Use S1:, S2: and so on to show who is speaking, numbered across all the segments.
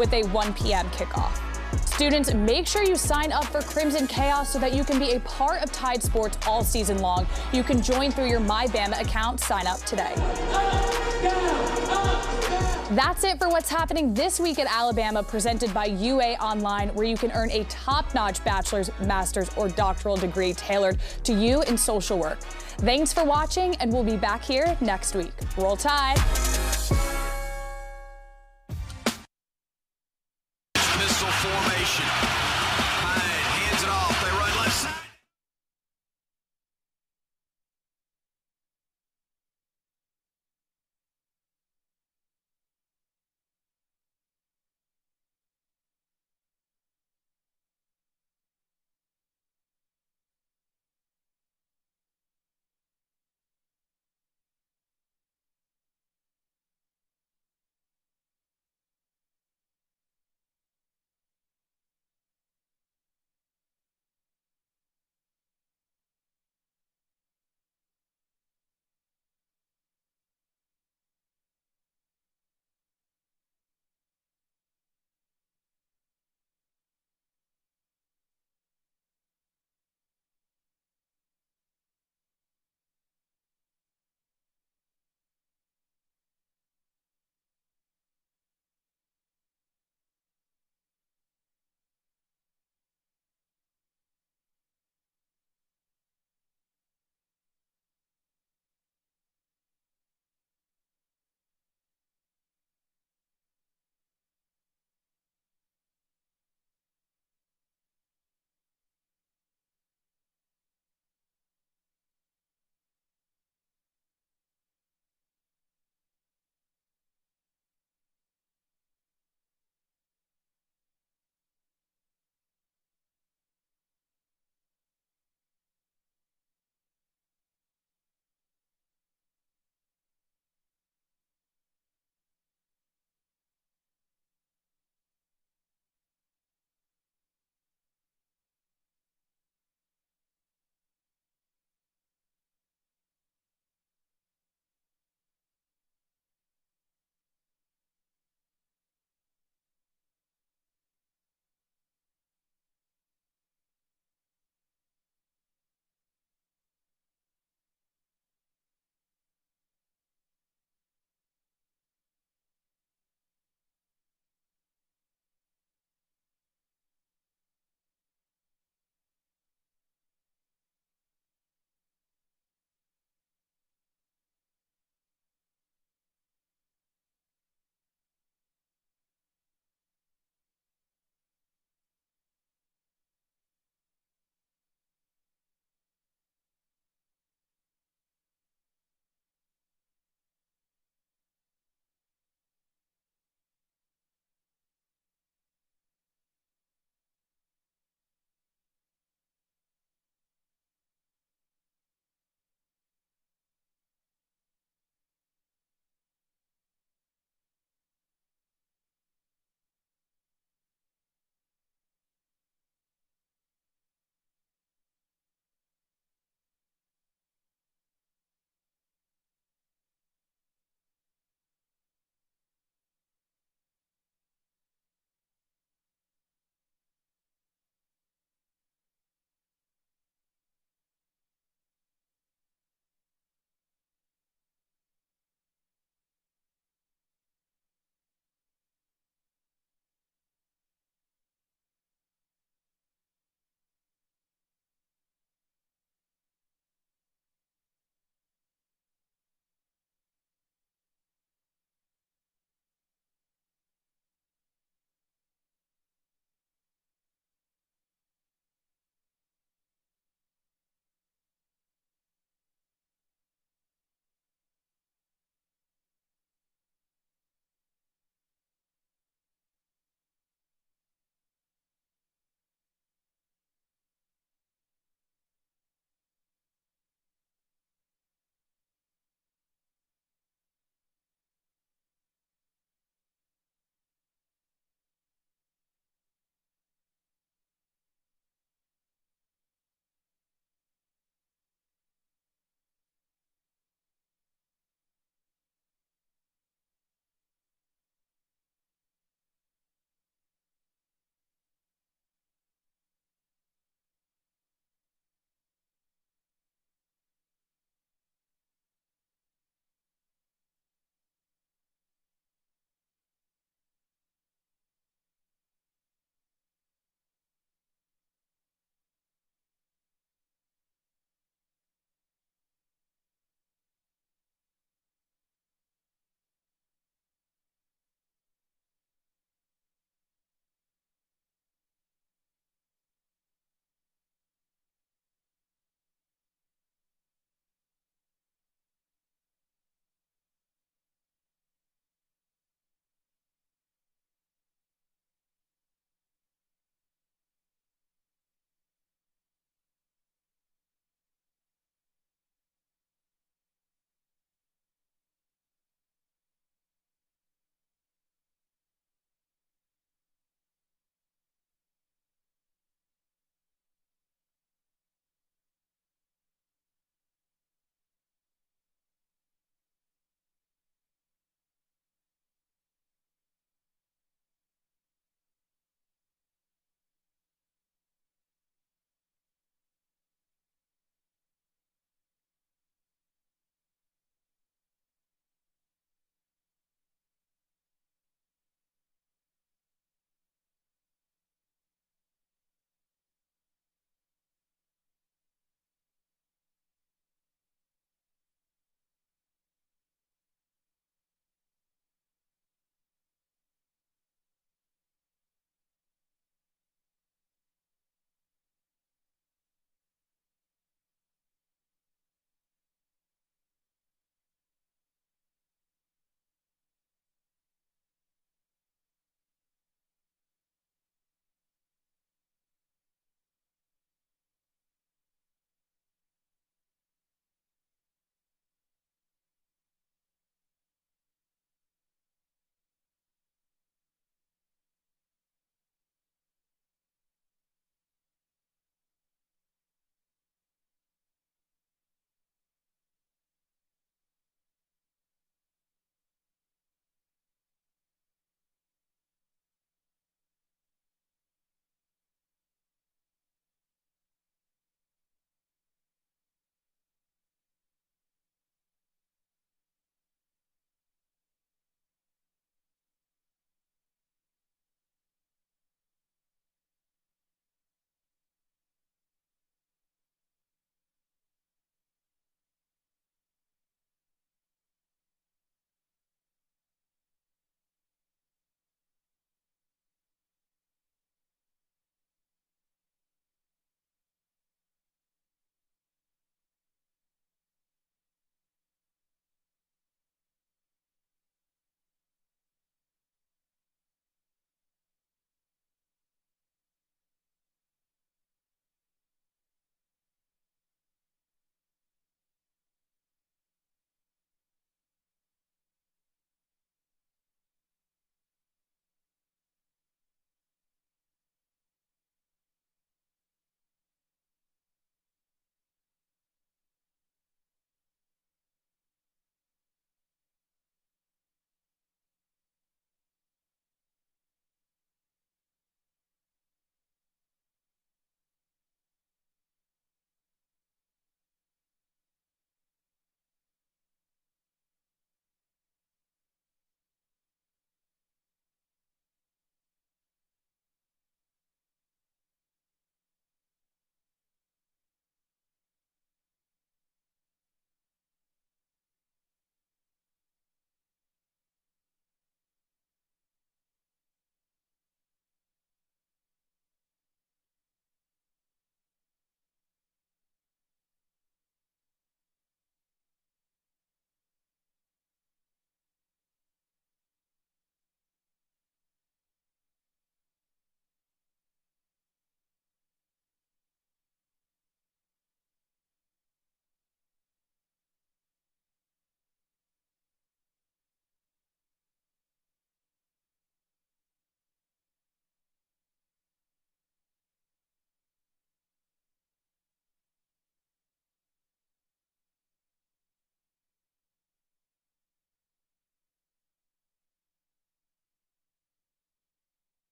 S1: with a 1 p.m. kickoff. Students, make sure you sign up for Crimson Chaos so that you can be a part of Tide Sports all season long. You can join through your MyBama account. Sign up today. That's it for what's happening this week at Alabama, presented by UA Online, where you can earn a top-notch bachelor's, master's, or doctoral degree tailored to you in social work. Thanks for watching, and we'll be back here next week. Roll Tide!
S2: Missile formation.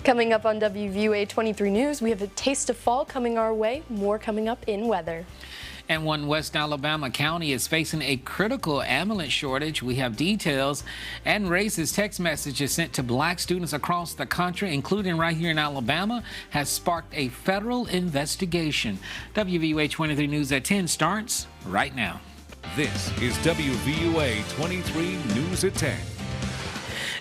S3: Coming up on WVUA 23 News, we have a taste of fall coming our way. More coming up in weather.
S4: And one West Alabama county is facing a critical ambulance shortage. We have details and racist text messages sent to black students across the country, including right here in Alabama, has sparked a federal investigation. WVUA 23 News at 10 starts right now.
S5: This is WVUA 23 News at 10.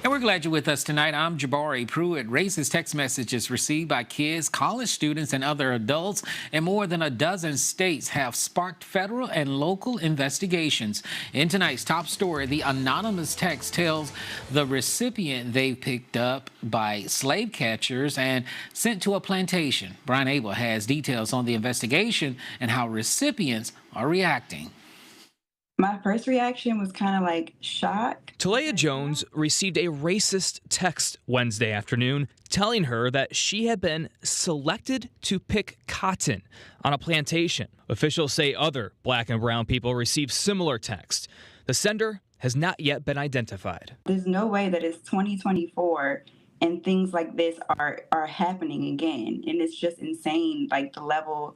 S4: And we're glad you're with us tonight. I'm Jabari Pruitt. Racist text messages received by kids, college students, and other adults in more than a dozen states have sparked federal and local investigations. In tonight's top story, the anonymous text tells the recipient they picked up by slave catchers and sent to a plantation. Brian Abel has details on the investigation and how recipients are reacting.
S6: My first reaction was kind of like shock.
S7: Talaya Jones received a racist text Wednesday afternoon telling her that she had been selected to pick cotton on a plantation. Officials say other black and brown people received similar texts. The sender has not yet been identified.
S6: There's no way that it's 2024 and things like this are happening again. And it's just insane, like the level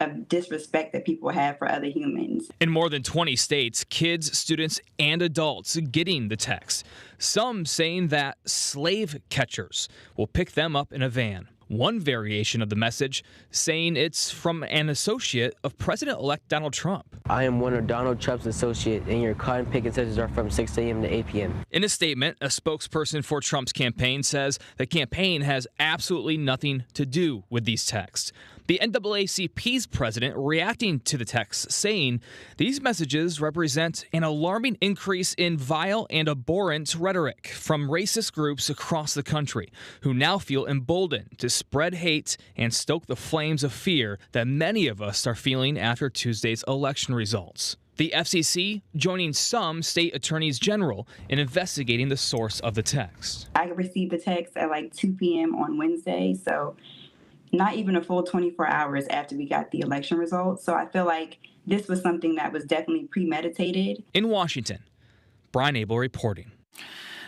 S6: of disrespect that people have for other humans.
S7: In more than 20 states, kids, students, and adults getting the text. Some saying that slave catchers will pick them up in a van. One variation of the message saying it's from an associate of President-elect Donald Trump.
S8: I am one of Donald Trump's associates, and your cotton picking sessions are from 6 a.m. to 8 p.m.
S7: In a statement, a spokesperson for Trump's campaign says the campaign has absolutely nothing to do with these texts. The NAACP's president reacting to the texts, saying these messages represent an alarming increase in vile and abhorrent rhetoric from racist groups across the country who now feel emboldened to spread hate and stoke the flames of fear that many of us are feeling after Tuesday's election results. The FCC joining some state attorneys general in investigating the source of the text.
S6: I received the text at like 2 p.m. on Wednesday, so not even a full 24 hours after we got the election results. So I feel like this was something that was definitely premeditated.
S7: In Washington, Brian Abel reporting.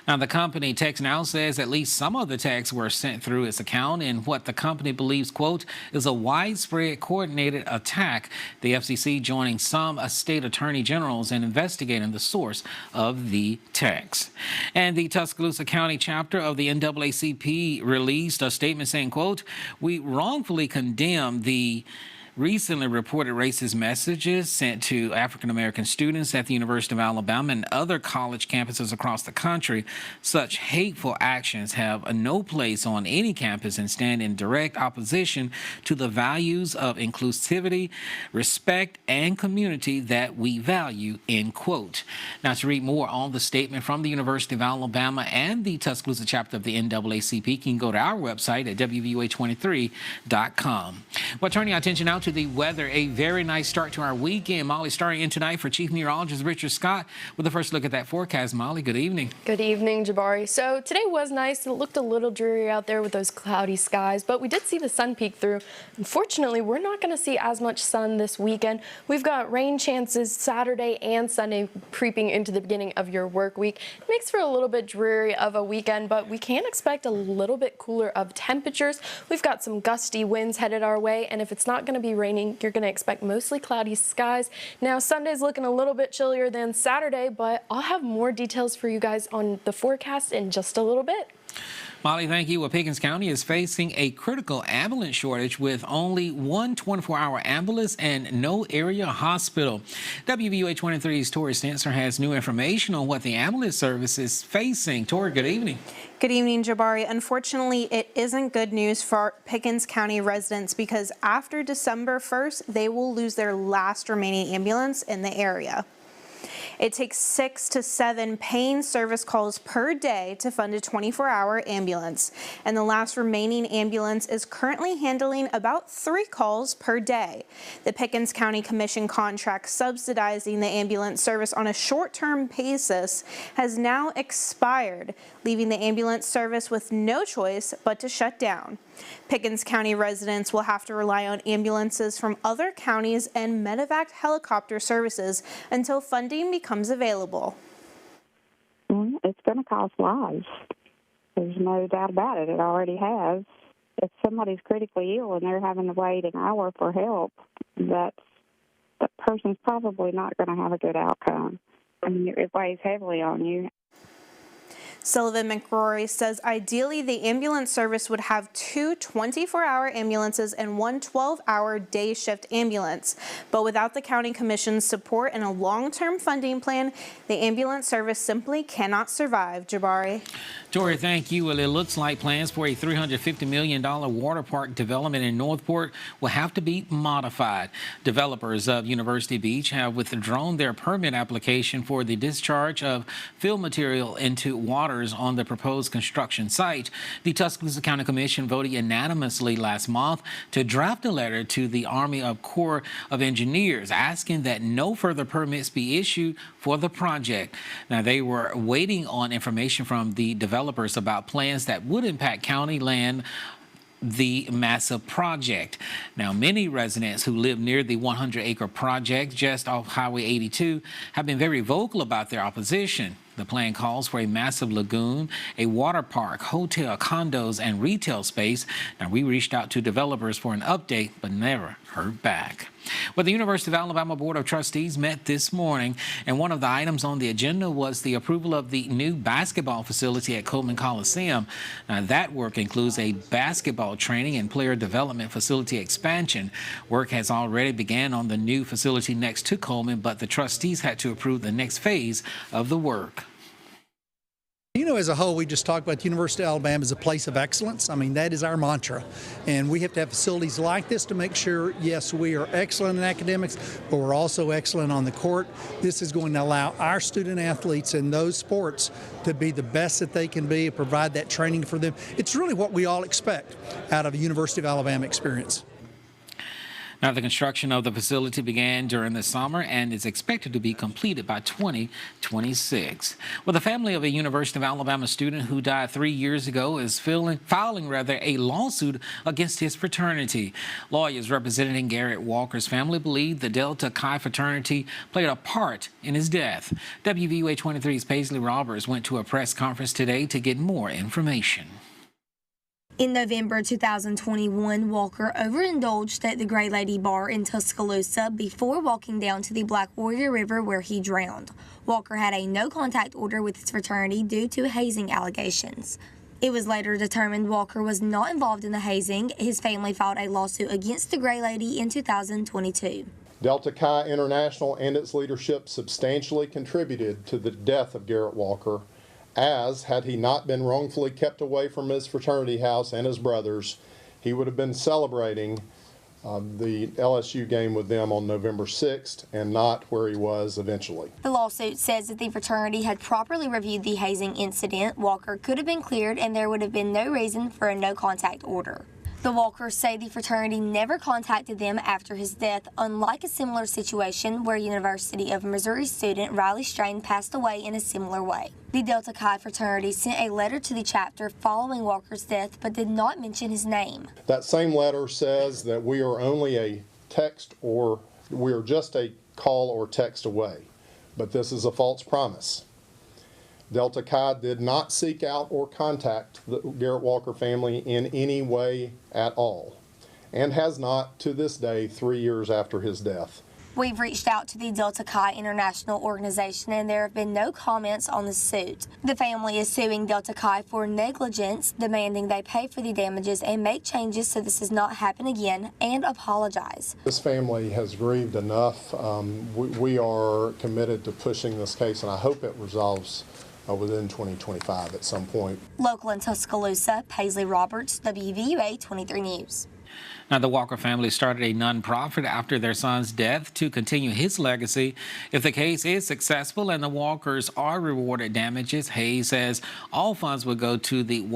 S4: Now, the company Text Now says at least some of the texts were sent through its account in what the company believes, quote, is a widespread coordinated attack. The FCC joining some state attorney generals in investigating the source of the text. And the Tuscaloosa County chapter of the NAACP released a statement saying, quote, we wrongfully condemn the recently reported racist messages sent to African-American students at the University of Alabama and other college campuses across the country. Such hateful actions have no place on any campus and stand in direct opposition to the values of inclusivity, respect, and community that we value, end quote. Now, to read more on the statement from the University of Alabama and the Tuscaloosa chapter of the NAACP, you can go to our website at WVUA23.com. Well, turning our attention now to the weather, a very nice start to our weekend. Molly, starting in tonight for Chief Meteorologist Richard Scott with a first look at that forecast. Molly, good evening.
S3: Good evening, Jabari. So today was nice. It looked a little dreary out there with those cloudy skies, but we did see the sun peek through. Unfortunately, we're not going to see as much sun this weekend. We've got rain chances Saturday and Sunday creeping into the beginning of your work week. It makes for a little bit dreary of a weekend, but we can expect a little bit cooler of temperatures. We've got some gusty winds headed our way, and if it's not going to be raining, you're going to expect mostly cloudy skies. Now, Sunday's looking a little bit chillier than Saturday, but I'll have more details for you guys on the forecast in just a little bit.
S4: Molly, thank you. Well, Pickens County is facing a critical ambulance shortage with only one 24-hour ambulance and no area hospital. WVUA 23's Tori Stancer has new information on what the ambulance service is facing. Tori, good evening.
S9: Good evening, Jabari. Unfortunately, it isn't good news for Pickens County residents because after December 1st, they will lose their last remaining ambulance in the area. It takes 6 to 7 paying service calls per day to fund a 24-hour ambulance, and the last remaining ambulance is currently handling about 3 calls per day. The Pickens County Commission contract subsidizing the ambulance service on a short-term basis has now expired, leaving the ambulance service with no choice but to shut down. Pickens County residents will have to rely on ambulances from other counties and medevac helicopter services until funding becomes available.
S10: It's going to cost lives. There's no doubt about it. It already has. If somebody's critically ill and they're having to wait an hour for help, that person's probably not going to have a good outcome. I mean, it weighs heavily on you.
S9: Sullivan McRory says ideally the ambulance service would have 2 24-hour ambulances and 1 12-hour day shift ambulance. But without the county commission's support and a long-term funding plan, the ambulance service simply cannot survive. Jabari.
S4: Tori, thank you. Well, it looks like plans for a $350 million water park development in Northport will have to be modified. Developers of University Beach have withdrawn their permit application for the discharge of fill material into waters on the proposed construction site. The Tuscaloosa County Commission voted unanimously last month to draft a letter to the Army Corps of Engineers asking that no further permits be issued for the project. Now, they were waiting on information from the developers about plans that would impact county land, the massive project. Now, many residents who live near the 100-acre project just off Highway 82 have been very vocal about their opposition. The plan calls for a massive lagoon, a water park, hotel, condos, and retail space. Now, we reached out to developers for an update, but never heard back. Well, the University of Alabama Board of Trustees met this morning, and one of the items on the agenda was the approval of the new basketball facility at Coleman Coliseum. Now, that work includes a basketball training and player development facility expansion. Work has already begun on the new facility next to Coleman, but the trustees had to approve the next phase of the work.
S11: You know, as a whole, we just talked about the University of Alabama as a place of excellence. I mean, that is our mantra. And we have to have facilities like this to make sure, yes, we are excellent in academics, but we're also excellent on the court. This is going to allow our student athletes in those sports to be the best that they can be and provide that training for them. It's really what we all expect out of a University of Alabama experience.
S4: Now, the construction of the facility began during the summer and is expected to be completed by 2026. Well, the family of a University of Alabama student who died 3 years ago is filing a lawsuit against his fraternity. Lawyers representing Garrett Walker's family believe the Delta Chi fraternity played a part in his death. WVUA 23's Paisley Roberts went to a press conference today to get more information.
S12: In November 2021, Walker overindulged at the Gray Lady Bar in Tuscaloosa before walking down to the Black Warrior River where he drowned. Walker had a no-contact order with his fraternity due to hazing allegations. It was later determined Walker was not involved in the hazing. His family filed a lawsuit against the Gray Lady in 2022.
S13: Delta Chi International and its leadership substantially contributed to the death of Garrett Walker, as, had he not been wrongfully kept away from his fraternity house and his brothers, he would have been celebrating the LSU game with them on November 6th and not where he was eventually.
S12: The lawsuit says that the fraternity had properly reviewed the hazing incident. Walker could have been cleared and there would have been no reason for a no-contact order. The Walkers say the fraternity never contacted them after his death, unlike a similar situation where University of Missouri student Riley Strain passed away in a similar way. The Delta Chi fraternity sent a letter to the chapter following Walker's death, but did not mention his name.
S13: That same letter says that we are only a text or we are just a call or text away, but this is a false promise. Delta Chi did not seek out or contact the Garrett Walker family in any way at all, and has not to this day, 3 years after his death.
S12: We've reached out to the Delta Chi International organization and there have been no comments on the suit. The family is suing Delta Chi for negligence, demanding they pay for the damages and make changes so this does not happen again, and apologize.
S13: This family has grieved enough. We are committed to pushing this case, and I hope it resolves within 2025 at some point.
S12: Local in Tuscaloosa, Paisley Roberts, WVUA 23 News.
S4: Now, the Walker family started a nonprofit after their son's death to continue his legacy. If the case is successful and the Walkers are rewarded damages, Hayes says all funds will go to the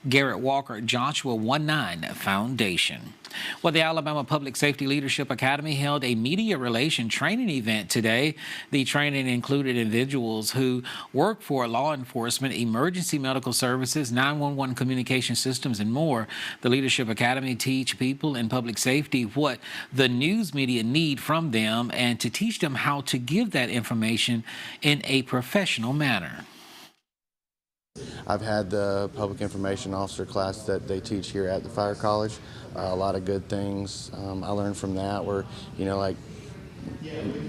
S4: Garrett Walker Joshua 19 Foundation. Well, the Alabama Public Safety Leadership Academy held a media relation training event today. The training included individuals who work for law enforcement, emergency medical services, 911 communication systems, and more. The Leadership Academy teach people in public safety what the news media need from them and to teach them how to give that information in a professional manner.
S14: I've had the public information officer class that they teach here at the fire college. A lot of good things I learned from that were, like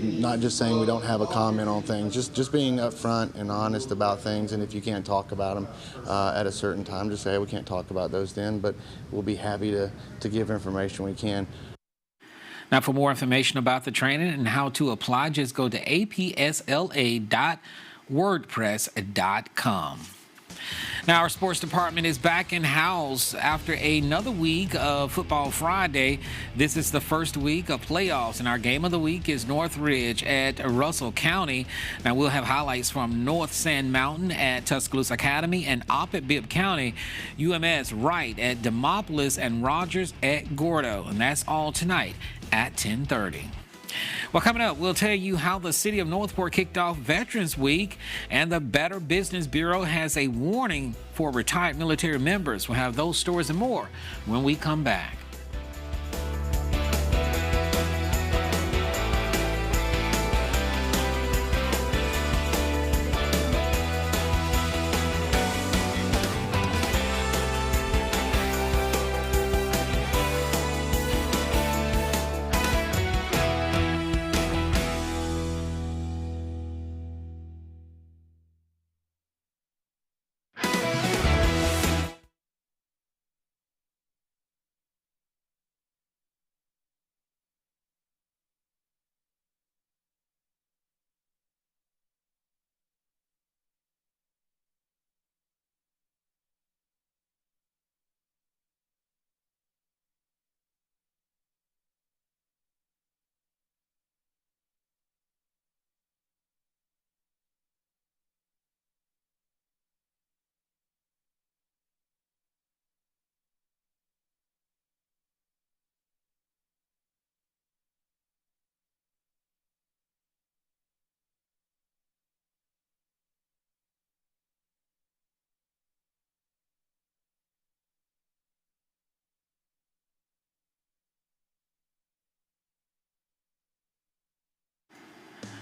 S14: not just saying we don't have a comment on things, just being upfront and honest about things. And if you can't talk about them at a certain time, just say, hey, we can't talk about those then, but we'll be happy to give information we can.
S4: Now, for more information about the training and how to apply, just go to apsla.wordpress.com. Now, our sports department is back in house after another week of Football Friday. This is the first week of playoffs, and our game of the week is Northridge at Russell County. Now, we'll have highlights from North Sand Mountain at Tuscaloosa Academy and Opp at Bibb County, UMS Wright at Demopolis, and Rogers at Gordo. And that's all tonight at 10:30. Well, coming up, we'll tell you how the city of Northport kicked off Veterans Week, and the Better Business Bureau has a warning for retired military members. We'll have those stories and more when we come back.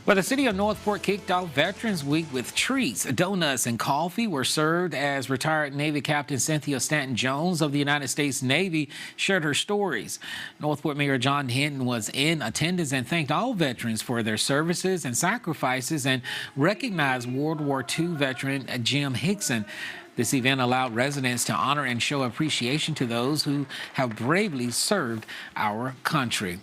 S4: Well, the city of Northport kicked off Veterans Week with treats, donuts, and coffee were served as retired Navy Captain Cynthia Stanton-Jones of the United States Navy shared her stories. Northport Mayor John Hinton was in attendance and thanked all veterans for their services and sacrifices and recognized World War II veteran Jim Hickson. This event allowed residents to honor and show appreciation to those who have bravely served our country.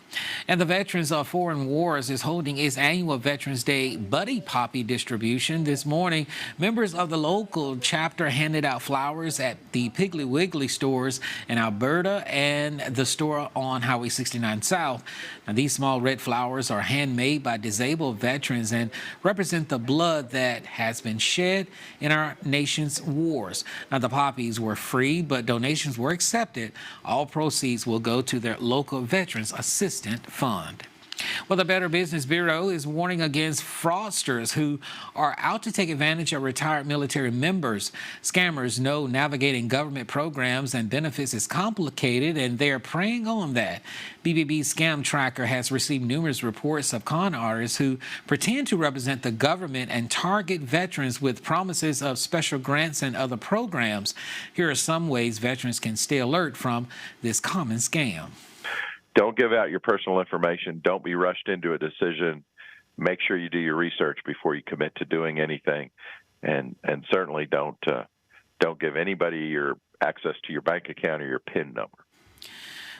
S4: And the Veterans of Foreign Wars is holding its annual Veterans Day Buddy Poppy distribution this morning. Members of the local chapter handed out flowers at the Piggly Wiggly stores in Alberta and the store on Highway 69 South. Now, these small red flowers are handmade by disabled veterans and represent the blood that has been shed in our nation's war. Now, the poppies were free, but donations were accepted. All proceeds will go to their local Veterans Assistance Fund. Well, the Better Business Bureau is warning against fraudsters who are out to take advantage of retired military members. Scammers know navigating government programs and benefits is complicated, and they're preying on that. BBB Scam Tracker has received numerous reports of con artists who pretend to represent the government and target veterans with promises of special grants and other programs. Here are some ways veterans can stay alert from this common scam.
S15: Don't give out your personal information. Don't be rushed into a decision. Make sure you do your research before you commit to doing anything, and certainly don't give anybody your access to your bank account or your PIN number.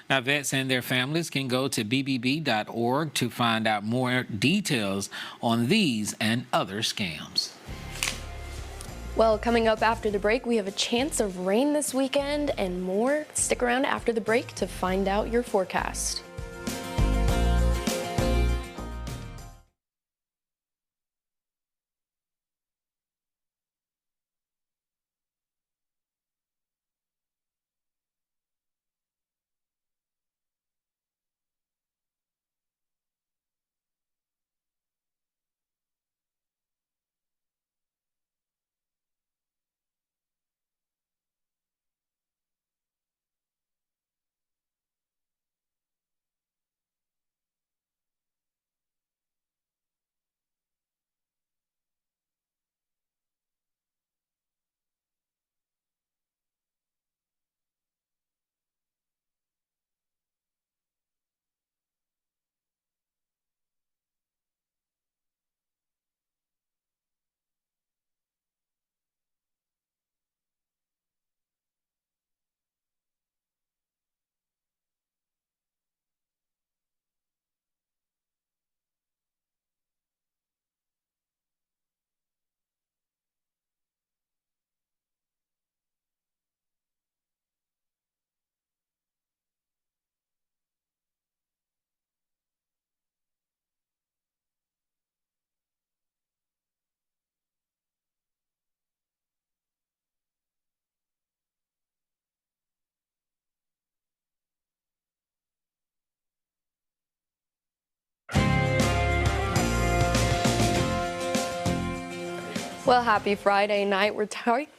S4: Now, vets and their families can go to bbb.org to find out more details on these and other scams.
S3: Well, coming up after the break, we have a chance of rain this weekend and more. Stick around after the break to find out your forecast. Well, happy Friday night. We're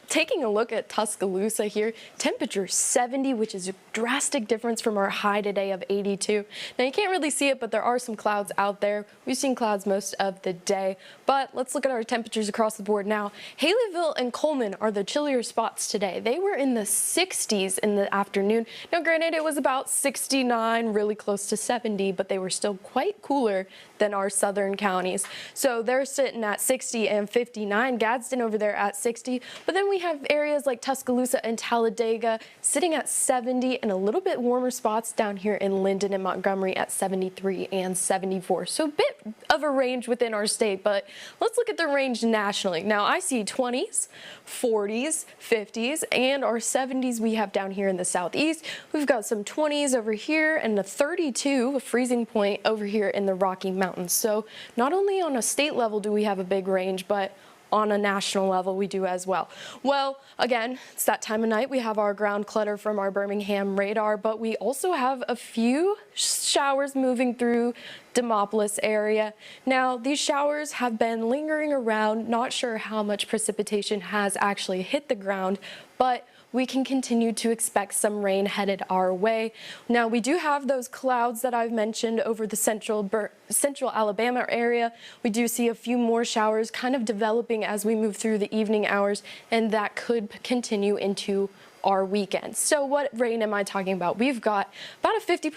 S3: taking a look at Tuscaloosa here. Temperature 70, which is a drastic difference from our high today of 82. Now, you can't really see it, but there are some clouds out there. We've seen clouds most of the day, but let's look at our temperatures across the board now. Haleyville and Coleman are the chillier spots today. They were in the 60s in the afternoon. Now, granted, it was about 69, really close to 70, but they were still quite cooler than our southern counties. So they're sitting at 60 and 59. Gadsden over there at 60, but then we have areas like Tuscaloosa and Talladega sitting at 70 and a little bit warmer spots down here in Linden and Montgomery at 73 and 74. So a bit of a range within our state, but let's look at the range nationally. Now I see 20s, 40s, 50s, and our 70s we have down here in the southeast. We've got some 20s over here and a 32, a freezing point over here in the Rocky Mountains. So not only on a state level do we have a big range, but on a national level we do as well. Well, again, it's that time of night. We have our ground clutter from our Birmingham radar, but we also have a few showers moving through Demopolis area. Now, these showers have been lingering around, not sure how much precipitation has actually hit the ground, but we can continue to expect some rain headed our way. Now, we do have those clouds that I've mentioned over the central Alabama area. We do see a few more showers kind of developing as we move through the evening hours, and that could continue into our weekend. So what rain am I talking about? We've got about a 50%,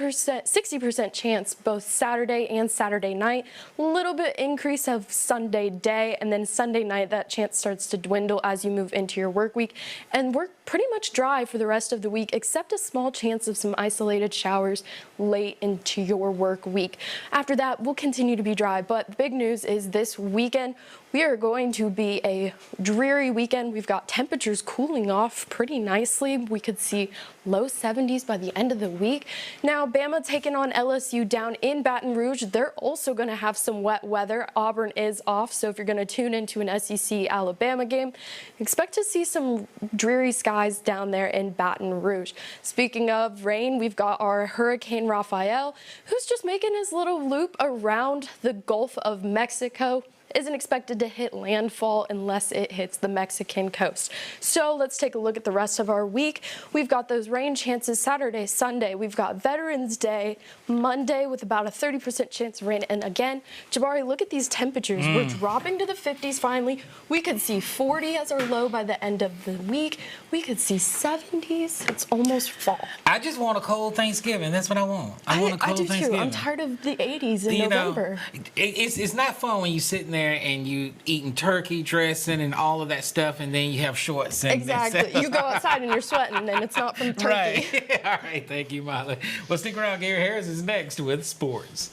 S3: 60% chance both Saturday and Saturday night, a little bit increase of Sunday day, and then Sunday night that chance starts to dwindle as you move into your work week. And we're pretty much dry for the rest of the week, except a small chance of some isolated showers late into your work week. After that, we'll continue to be dry, but the big news is this weekend, we are going to be a dreary weekend. We've got temperatures cooling off pretty nicely. We could see low 70s by the end of the week. Now, Bama taking on LSU down in Baton Rouge. They're also going to have some wet weather. Auburn is off, so if you're going to tune into an SEC Alabama game, expect to see some dreary skies down there in Baton Rouge. Speaking of rain, we've got our Hurricane Rafael, who's just making his little loop around the Gulf of Mexico. Isn't expected to hit landfall unless it hits the Mexican coast. So let's take a look at the rest of our week. We've got those rain chances Saturday, Sunday. We've got Veterans Day, Monday with about a 30% chance of rain. And again, Jabari, look at these temperatures. We're dropping to the 50s finally. We could see 40 as our low by the end of the week. We could see 70s. It's almost fall.
S4: I just want a cold Thanksgiving. That's what I want. I want a cold Thanksgiving.
S3: I do too. I'm tired of the 80s in November.
S4: It's not fun when you're sitting there and you eating turkey dressing and all of that stuff, and then you have shorts. And
S3: exactly. You go outside and you're sweating, and it's not from turkey.
S4: Right. All right. Thank you, Molly. Well, stick around. Gary Harris is next with sports.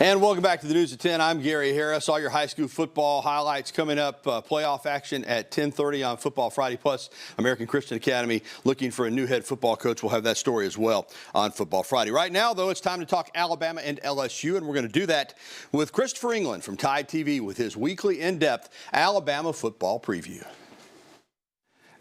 S16: And welcome back to the News at 10. I'm Gary Harris. All your high school football highlights coming up. Playoff action at 10:30 on Football Friday. Plus, American Christian Academy looking for a new head football coach. We'll have that story as well on Football Friday. Right now, though, it's time to talk Alabama and LSU, and we're going to do that with Christopher England from Tide TV with his weekly in-depth Alabama football preview.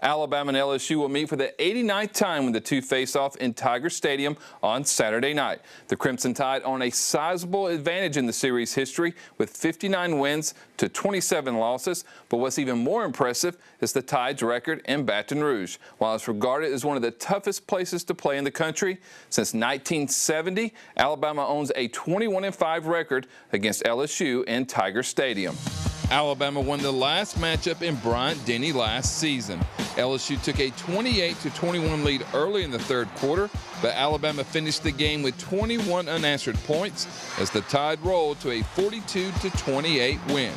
S17: Alabama and LSU will meet for the 89th time when the two face off in Tiger Stadium on Saturday night. The Crimson Tide on a sizable advantage in the series history with 59 wins to 27 losses. But what's even more impressive is the Tide's record in Baton Rouge. While it's regarded as one of the toughest places to play in the country, since 1970, Alabama owns a 21-5 record against LSU in Tiger Stadium.
S18: Alabama won the last matchup in Bryant-Denny last season. LSU took a 28-21 lead early in the third quarter, but Alabama finished the game with 21 unanswered points as the Tide rolled to a 42-28 win.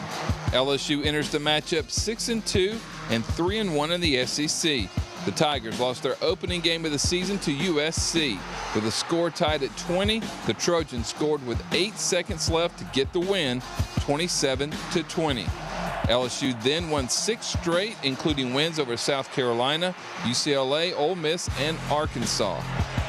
S18: LSU enters the matchup 6-2 and 3-1 in the SEC. The Tigers lost their opening game of the season to USC. With the score tied at 20, the Trojans scored with 8 seconds left to get the win, 27-20. LSU then won 6 straight, including wins over South Carolina, UCLA, Ole Miss, and Arkansas.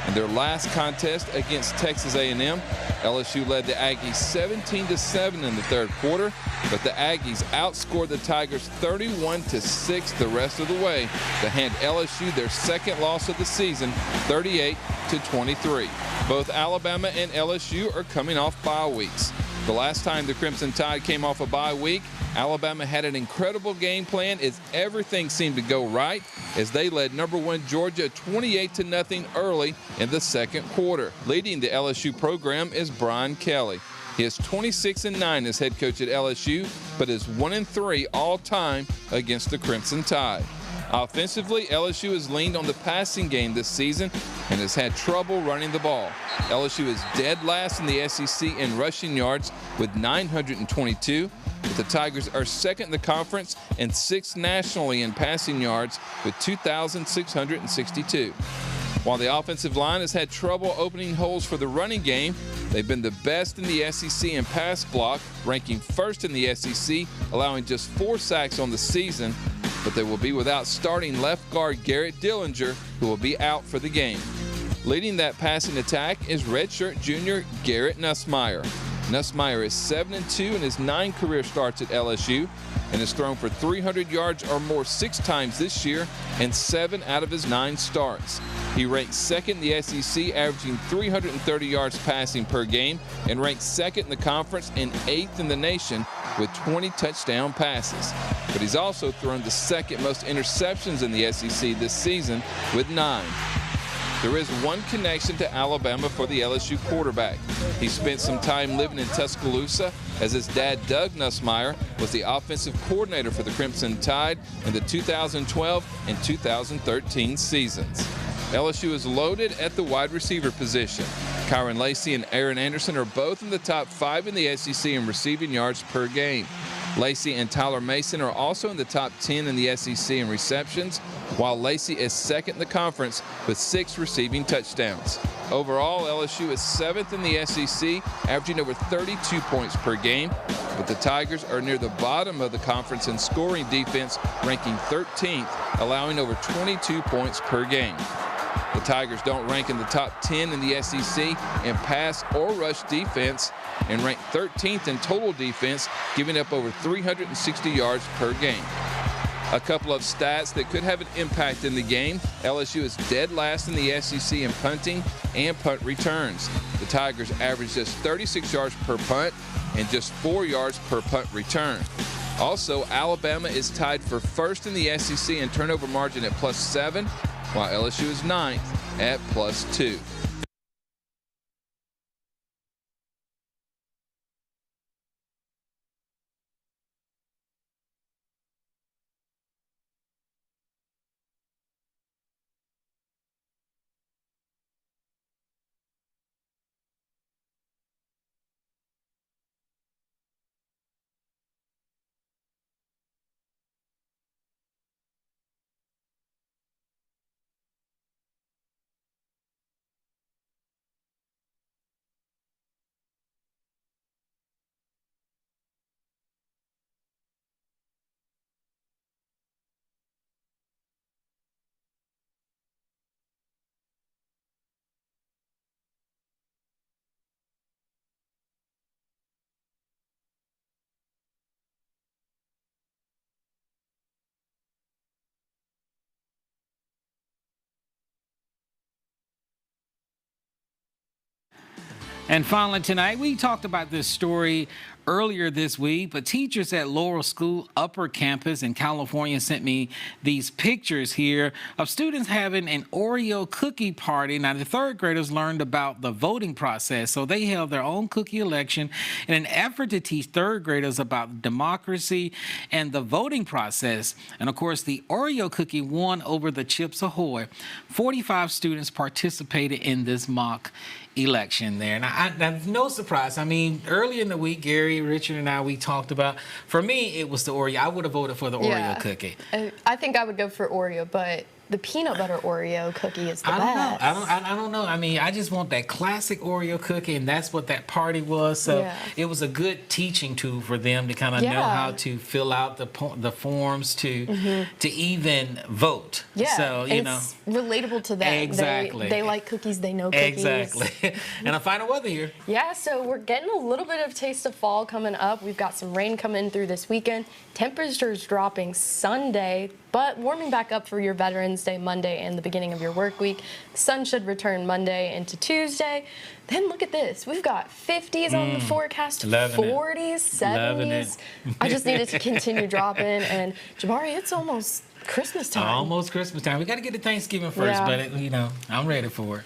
S18: In their last contest against Texas A&M, LSU led the Aggies 17-7 in the third quarter, but the Aggies outscored the Tigers 31-6 the rest of the way to hand LSU their second loss of the season, 38-23. Both Alabama and LSU are coming off bye weeks. The last time the Crimson Tide came off a bye week, Alabama had an incredible game plan as everything seemed to go right as they led #1 Georgia 28-0 early in the second quarter. Leading the LSU program is Brian Kelly. He is 26-9 as head coach at LSU, but is 1-3 all-time against the Crimson Tide. Offensively, LSU has leaned on the passing game this season and has had trouble running the ball. LSU is dead last in the SEC in rushing yards with 922, but the Tigers are second in the conference and 6th nationally in passing yards with 2,662. While the offensive line has had trouble opening holes for the running game, they've been the best in the SEC in pass block, ranking first in the SEC, allowing just 4 sacks on the season, but they will be without starting left guard Garrett Dillinger, who will be out for the game. Leading that passing attack is redshirt junior Garrett Nussmeier. Nussmeier is 7-2 in his 9 career starts at LSU and has thrown for 300 yards or more 6 times this year and 7 out of his 9 starts. He ranks second in the SEC, averaging 330 yards passing per game, and ranks second in the conference and 8th in the nation with 20 touchdown passes. But he's also thrown the second most interceptions in the SEC this season with 9. There is one connection to Alabama for the LSU quarterback. He spent some time living in Tuscaloosa as his dad, Doug Nussmeier, was the offensive coordinator for the Crimson Tide in the 2012 and 2013 seasons. LSU is loaded at the wide receiver position. Kyron Lacey and Aaron Anderson are both in the top 5 in the SEC in receiving yards per game. Lacey and Tyler Mason are also in the top 10 in the SEC in receptions, while Lacey is second in the conference with 6 receiving touchdowns. Overall, LSU is 7th in the SEC, averaging over 32 points per game, but the Tigers are near the bottom of the conference in scoring defense, ranking 13th, allowing over 22 points per game. The Tigers don't rank in the top 10 in the SEC in pass or rush defense and rank 13th in total defense, giving up over 360 yards per game. A couple of stats that could have an impact in the game. LSU is dead last in the SEC in punting and punt returns. The Tigers average just 36 yards per punt and just 4 yards per punt return. Also, Alabama is tied for first in the SEC in turnover margin at +7, while LSU is 9th at +2.
S4: And finally tonight, we talked about this story earlier this week, but teachers at Laurel School Upper Campus in California sent me these pictures here of students having an Oreo cookie party. Now, the third graders learned about the voting process, so they held their own cookie election in an effort to teach third graders about democracy and the voting process. And of course, the Oreo cookie won over the Chips Ahoy. 45 students participated in this mock election there. Now, no surprise. I mean, earlier in the week, Gary, Richard, and I, we talked about, for me, it was the Oreo. I would have voted for the Oreo cookie.
S3: I think I would go for Oreo, but the peanut butter Oreo cookie is the best.
S4: I don't know. I mean, I just want that classic Oreo cookie, and that's what that party was. So it was a good teaching tool for them to kind of know how to fill out the forms to even vote.
S3: Yeah,
S4: so
S3: it's relatable to them.
S4: Exactly.
S3: They like cookies. They know cookies.
S4: Exactly. And a final weather here.
S3: Yeah, so we're getting a little bit of taste of fall coming up. We've got some rain coming through this weekend. Temperatures dropping Sunday, but warming back up for your Veterans Day Monday and the beginning of your work week. Sun should return Monday into Tuesday. Then look at this. We've got 50s on the forecast, 40s, 70s. I just need it to continue dropping. And Jabari, it's almost Christmas time.
S4: Almost Christmas time. We got to get to Thanksgiving first, but I'm ready for it.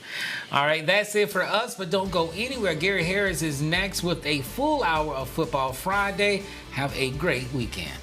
S4: All right, that's it for us, but don't go anywhere. Gary Harris is next with a full hour of Football Friday. Have a great weekend.